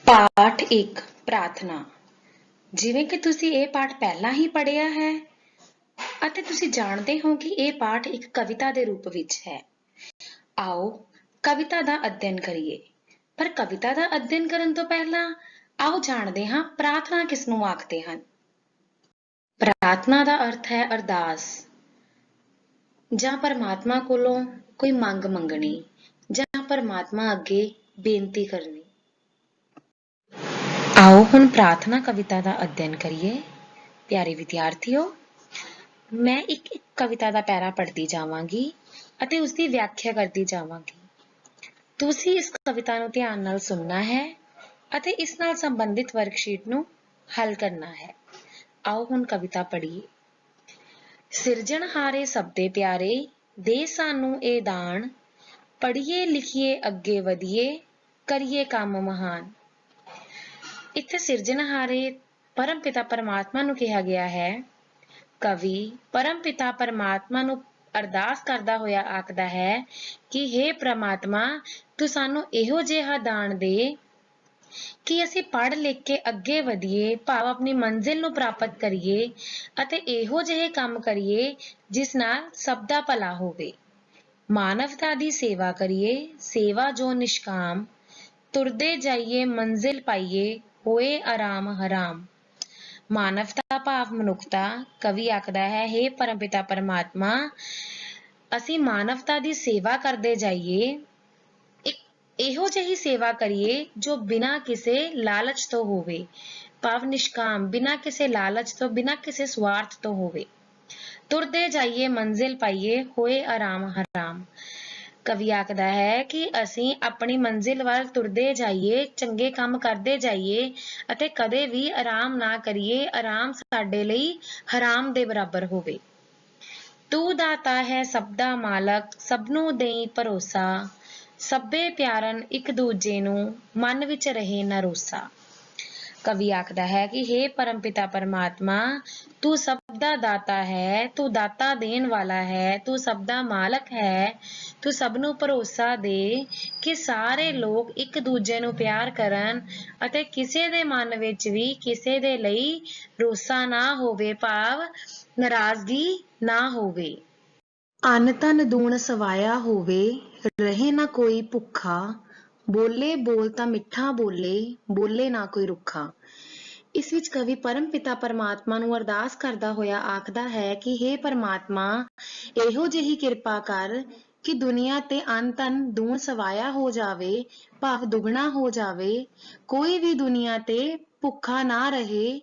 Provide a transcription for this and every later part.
ਪਾਠ 1 ਪ੍ਰਾਰਥਨਾ। ਜਿਵੇਂ ਕਿ ਤੁਸੀਂ ਇਹ ਪਾਠ ਪਹਿਲਾਂ ਹੀ ਪੜ੍ਹਿਆ ਹੈ ਅਤੇ ਤੁਸੀਂ ਜਾਣਦੇ ਹੋ ਕਿ ਇਹ ਪਾਠ ਇੱਕ ਕਵਿਤਾ ਦੇ ਰੂਪ ਵਿੱਚ ਹੈ। ਆਓ ਕਵਿਤਾ ਦਾ ਅਧਿਐਨ ਕਰੀਏ। ਪਰ ਕਵਿਤਾ ਦਾ ਅਧਿਐਨ ਕਰਨ ਤੋਂ ਪਹਿਲਾਂ ਆਓ ਜਾਣਦੇ ਹਾਂ ਪ੍ਰਾਰਥਨਾ ਕਿਸ ਨੂੰ ਆਖਦੇ ਹਨ। ਪ੍ਰਾਰਥਨਾ ਦਾ ਅਰਥ ਹੈ ਅਰਦਾਸ ਜਾਂ ਪਰਮਾਤਮਾ ਕੋਲੋਂ ਕੋਈ ਮੰਗ ਮੰਗਣੀ ਜਾਂ ਪਰਮਾਤਮਾ ਅੱਗੇ ਬੇਨਤੀ ਕਰਨੀ। ਆਓ ਹੁਣ ਪ੍ਰਾਰਥਨਾ ਕਵਿਤਾ ਦਾ ਅਧਿਐਨ ਕਰੀਏ। ਪਿਆਰੇ ਵਿਦਿਆਰਥੀਓ, ਮੈਂ ਇੱਕ ਕਵਿਤਾ ਦਾ ਪੈਰਾ ਪੜ੍ਹਦੀ ਜਾਵਾਂਗੀ ਅਤੇ ਉਸਦੀ ਵਿਆਖਿਆ ਕਰਦੀ ਜਾਵਾਂਗੀ। ਤੁਸੀਂ ਇਸ ਕਵਿਤਾ ਨੂੰ ਧਿਆਨ ਨਾਲ ਸੁਣਨਾ ਹੈ ਅਤੇ ਇਸ ਨਾਲ ਸੰਬੰਧਿਤ ਵਰਕਸ਼ੀਟ ਨੂੰ ਹੱਲ ਕਰਨਾ ਹੈ। ਆਓ ਹੁਣ ਕਵਿਤਾ ਪੜ੍ਹੀਏ। ਸਿਰਜਣਹਾਰੇ ਸਭ ਦੇ ਪਿਆਰੇ, ਦੇ ਸਾਨੂੰ ਇਹ ਦਾਨ, ਪੜ੍ਹੀਏ ਲਿਖੀਏ ਅੱਗੇ ਵਧੀਏ, ਕਰੀਏ ਕੰਮ ਮਹਾਨ। ਇੱਥੇ ਸਿਰਜਣਹਾਰੇ ਪਰਮ ਪਿਤਾ ਪਰਮਾਤਮਾ ਨੂੰ ਕਿਹਾ ਗਿਆ ਹੈ। ਕਵੀ ਪਰਮ ਪਿਤਾ ਪਰਮਾਤਮਾ ਨੂੰ ਅਰਦਾਸ ਕਰਦਾ ਹੋਇਆ ਆਖਦਾ ਹੈ ਕਿ ਹੇ ਪ੍ਰਮਾਤਮਾ, ਤੂੰ ਸਾਨੂੰ ਇਹੋ ਜਿਹਾ ਦਾਨ ਦੇ ਕਿ ਅਸੀਂ ਪੜ੍ਹ ਲਿਖ ਕੇ ਅੱਗੇ ਵਧੀਏ, ਭਾਵ ਆਪਣੀ ਮੰਜ਼ਿਲ ਨੂੰ ਪ੍ਰਾਪਤ ਕਰੀਏ ਅਤੇ ਇਹੋ ਜਿਹੇ ਕੰਮ ਕਰੀਏ ਜਿਸ ਨਾਲ ਸਭ ਦਾ ਭਲਾ ਹੋਵੇ। ਮਾਨਵਤਾ ਦੀ ਸੇਵਾ ਕਰੀਏ, ਸੇਵਾ ਜੋ ਨਿਸ਼ਕਾਮ, ਤੁਰਦੇ ਜਾਈਏ ਮੰਜ਼ਿਲ ਪਾਈਏ, ਹੋਏ ਆਰਾਮ ਹਰਾਮ। ਮਾਨਵਤਾ ਭਾਵ ਮਨੁੱਖਤਾ। ਕਵੀ ਆਖਦਾ ਹੈ, ਹੇ ਪਰਮਪਿਤਾ ਪਰਮਾਤਮਾ, ਅਸੀਂ ਮਾਨਵਤਾ ਦੀ ਸੇਵਾ ਕਰਦੇ ਜਾਈਏ, ਇਹੋ ਜਿਹੀ ਸੇਵਾ ਕਰੀਏ ਜੋ ਬਿਨਾਂ ਕਿਸੇ ਲਾਲਚ ਤੋਂ ਹੋਵੇ, ਭਾਵ ਨਿਸ਼ਕਾਮ, ਬਿਨਾਂ ਕਿਸੇ ਲਾਲਚ ਤੋਂ, ਬਿਨਾਂ ਕਿਸੇ ਸਵਾਰਥ ਤੋਂ ਹੋਵੇ। ਤੁਰਦੇ ਜਾਈਏ ਮੰਜ਼ਿਲ ਪਾਈਏ, ਹੋਏ ਆਰਾਮ ਹਰਾਮ। ਕਵੀ ਆਖਦਾ ਹੈ ਕਿ ਅਸੀਂ ਆਪਣੀ ਮੰਜ਼ਿਲ ਵੱਲ ਤੁਰਦੇ ਜਾਈਏ, ਚੰਗੇ ਕੰਮ ਕਰਦੇ ਜਾਈਏ ਅਤੇ ਕਦੇ ਵੀ ਆਰਾਮ ਨਾ ਕਰੀਏ। ਆਰਾਮ ਸਾਡੇ ਲਈ ਹਰਾਮ ਦੇ ਬਰਾਬਰ ਹੋਵੇ। ਤੂੰ ਦਾਤਾ ਹੈ ਸਭ ਦਾ ਮਾਲਕ, ਸਭ ਨੂੰ ਦੇਈ ਭਰੋਸਾ, ਸਭੇ ਪਿਆਰਨ ਇੱਕ ਦੂਜੇ ਨੂੰ, ਮਨ ਵਿੱਚ ਰਹੇ ਨਾ ਰੋਸਾ। ਕਵੀ ਆਖਦਾ ਹੈ ਕਿ ਹੇ ਪਰਮਪਿਤਾ ਪਰਮਾਤਮਾ, ਤੂੰ ਸਭ ਦਾ ਦਾਤਾ ਹੈ, ਤੂੰ ਦਾਤਾ ਦੇਣ ਵਾਲਾ ਹੈ, ਤੂੰ ਸਭ ਦਾ ਮਾਲਕ ਹੈ, ਤੂੰ ਸਭ ਨੂੰ ਭਰੋਸਾ ਦੇ ਕਿ ਸਾਰੇ ਲੋਕ ਇੱਕ ਦੂਜੇ ਨੂੰ ਪਿਆਰ ਕਰਨ ਅਤੇ ਕਿਸੇ ਦੇ ਮਨ ਵਿੱਚ ਵੀ ਕਿਸੇ ਦੇ ਲਈ ਰੋਸਾ ਨਾ ਹੋਵੇ, ਭਾਵ ਨਾਰਾਜ਼ਗੀ ਨਾ ਹੋਵੇ। ਅੰਨ ਧਨ ਦੂਣ ਸਵਾਇਆ ਹੋਵੇ, ਰਹੇ ਨਾ ਕੋਈ ਭੁੱਖਾ, ਬੋਲੇ ਬੋਲ ਤਾਂ ਮਿੱਠਾ ਬੋਲੇ, ਬੋਲੇ ਨਾ ਕੋਈ ਰੁੱਖਾ। ਇਸ ਵਿੱਚ ਕਵੀ ਪਰਮ ਪਿਤਾ ਪਰਮਾਤਮਾ ਨੂੰ ਅਰਦਾਸ ਕਰਦਾ ਹੋਇਆ ਆਖਦਾ ਹੈ ਕਿ ਹੇ ਪਰਮਾਤਮਾ, ਇਹੋ ਜਿਹੀ ਕਿਰਪਾ ਕਰ ਕਿ ਦੁਨੀਆ ਤੇ ਅੰਨ ਧਨ ਦੂਣ ਸਵਾਇਆ ਹੋ ਜਾਵੇ, ਭਾਵ ਦੁੱਗਣਾ ਹੋ ਜਾਵੇ, ਕੋਈ ਵੀ ਦੁਨੀਆ ਤੇ ਭੁੱਖਾ ਨਾ ਰਹੇ,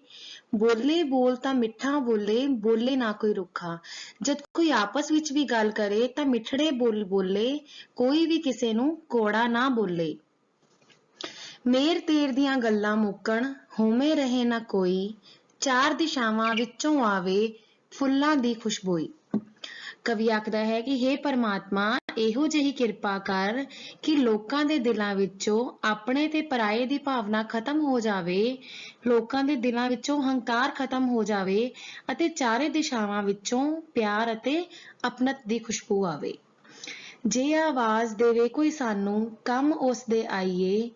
ਬੋਲੇ ਬੋਲ ਤਾਂ ਮਿੱਠਾ ਬੋਲੇ, ਬੋਲੇ ਨਾ ਕੋਈ ਰੁੱਖਾ। ਜਦ ਕੋਈ ਆਪਸ ਵਿੱਚ ਵੀ ਗੱਲ ਕਰੇ ਤਾਂ ਮਿੱਠੜੇ ਬੋਲ ਬੋਲੇ, ਕੋਈ ਵੀ ਕਿਸੇ ਨੂੰ ਕੌੜਾ ਨਾ ਬੋਲੇ। ਮੇਰ ਤੇਰ ਦੀਆਂ ਗੱਲਾਂ ਮੁੱਕਣ, ਹੋਮੇ ਰਹੇ ਨਾ ਕੋਈ, ਚਾਰ ਦਿਸ਼ਾਵਾਂ ਵਿੱਚੋਂ ਆਵੇ ਫੁੱਲਾਂ ਦੀ ਖੁਸ਼ਬੋਈ। ਕਵੀ ਆਖਦਾ ਹੈ ਕਿ ਹੇ ਪਰਮਾਤਮਾ, ਇਹੋ ਜਿਹੀ ਕਿਰਪਾ ਕਰ ਕਿ ਲੋਕਾਂ ਦੇ ਦਿਲਾਂ ਵਿੱਚੋਂ ਆਪਣੇ ਤੇ ਪਰਾਏ ਦੀ ਭਾਵਨਾ ਖਤਮ ਹੋ ਜਾਵੇ, ਲੋਕਾਂ ਦੇ ਦਿਲਾਂ ਵਿੱਚੋਂ ਹੰਕਾਰ ਖਤਮ ਹੋ ਜਾਵੇ ਅਤੇ ਚਾਰੇ ਦਿਸ਼ਾਵਾਂ ਵਿੱਚੋਂ ਪਿਆਰ ਅਤੇ ਅਪਣਤ ਦੀ ਖੁਸ਼ਬੂ ਆਵੇ। ਜੇ ਆਵਾਜ਼ ਦੇਵੇ ਕੋਈ ਸਾਨੂੰ, ਕੰਮ ਉਸ ਦੇ ਆਈਏ,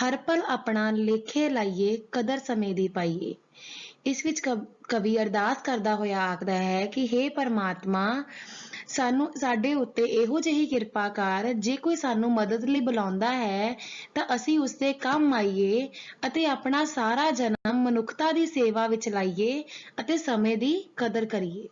ਹਰ ਪਲ ਆਪਣਾ ਲੇਖੇ ਲਾਈਏ, ਕਦਰ ਸਮੇਂ ਦੀ ਪਾਈਏ। ਇਸ ਵਿੱਚ ਕਵੀ ਅਰਦਾਸ ਕਰਦਾ ਹੋਇਆ ਆਖਦਾ ਹੈ ਕਿ ਹੇ ਪਰਮਾਤਮਾ, ਸਾਡੇ ਉੱਤੇ ਇਹੋ ਜਿਹੀ ਕਿਰਪਾ ਕਰ, ਜੇ ਕੋਈ ਸਾਨੂੰ ਮਦਦ ਲਈ ਬੁਲਾਉਂਦਾ ਹੈ ਤਾਂ ਅਸੀਂ ਉਸਦੇ ਕੰਮ ਆਈਏ ਅਤੇ ਆਪਣਾ ਸਾਰਾ ਜਨਮ ਮਨੁੱਖਤਾ ਦੀ ਸੇਵਾ ਵਿੱਚ ਲਾਈਏ ਅਤੇ ਸਮੇਂ ਦੀ ਕਦਰ ਕਰੀਏ।